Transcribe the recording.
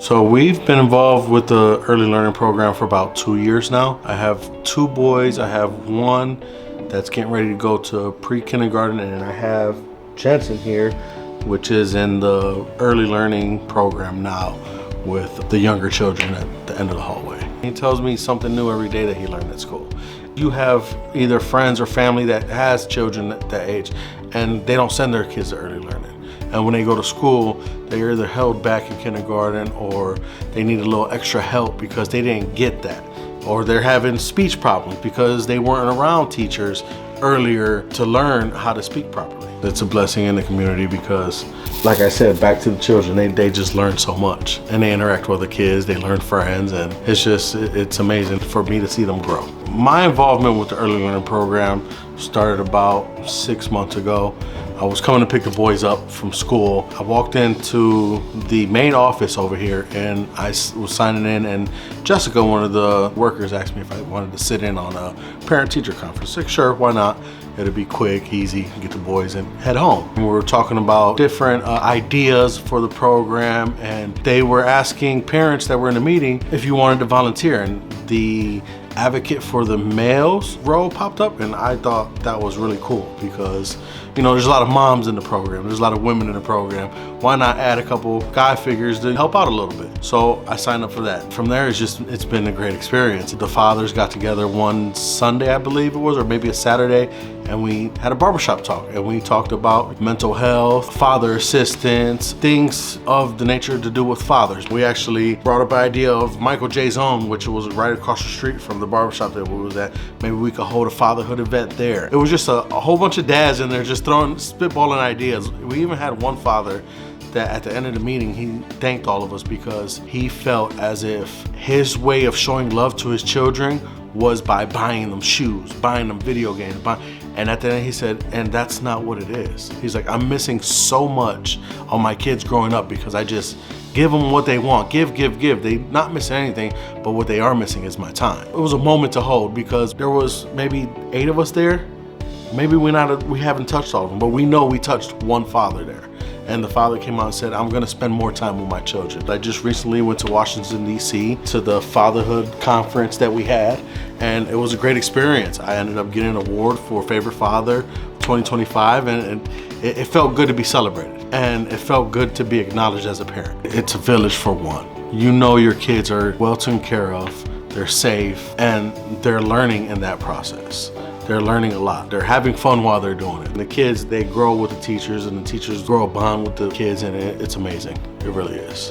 So we've been involved with the early learning program for about 2 years now. I have 2 boys. I have one that's getting ready to go to pre-kindergarten, and I have Jensen here, which is in the early learning program now with the younger children at the end of the hallway. He tells me something new every day that he learned at school. You have either friends or family that has children at that age, and they don't send their kids to early learning. And when they go to school, they're either held back in kindergarten or they need a little extra help because they didn't get that. Or they're having speech problems because they weren't around teachers earlier to learn how to speak properly. It's a blessing in the community because, like I said, back to the children, they just learn so much. And they interact with the kids, they learn friends, and it's amazing for me to see them grow. My involvement with the early learning program started about 6 months ago. I was coming to pick the boys up from school. I walked into the main office over here and I was signing in, and Jessica, one of the workers, asked me if I wanted to sit in on a parent-teacher conference. I said, sure, why not? It'll be quick, easy, get the boys and head home. And we were talking about different ideas for the program, and they were asking parents that were in the meeting if you wanted to volunteer. And the advocate for the males role popped up, and I thought that was really cool because, you know, there's a lot of moms in the program, there's a lot of women in the program. Why not add a couple guy figures to help out a little bit? So I signed up for that. From there, it's been a great experience. The fathers got together one Sunday, I believe it was, or maybe a Saturday, and we had a barbershop talk, and we talked about mental health, father assistance, things of the nature to do with fathers. We actually brought up an idea of Michael J. Zone, which was right across the street from the barbershop that we was at. Maybe we could hold a fatherhood event there. It was just a whole bunch of dads in there just spitballing ideas. We even had one father that at the end of the meeting, he thanked all of us because he felt as if his way of showing love to his children was by buying them shoes, buying them video games, and at the end he said, and that's not what it is. He's like, I'm missing so much on my kids growing up because I just give them what they want, give. They not missing anything, but what they are missing is my time. It was a moment to hold because there was maybe 8 of us there. Maybe we haven't touched all of them, but we know we touched one father there. And the father came out and said, I'm gonna spend more time with my children. I just recently went to Washington, D.C. to the fatherhood conference that we had, and it was a great experience. I ended up getting an award for Favorite Father 2025, and it felt good to be celebrated. And it felt good to be acknowledged as a parent. It's a village for one. You know your kids are well taken care of, they're safe, and they're learning in that process. They're learning a lot. They're having fun while they're doing it. And the kids, they grow with the teachers, and the teachers grow a bond with the kids, and it's amazing. It really is.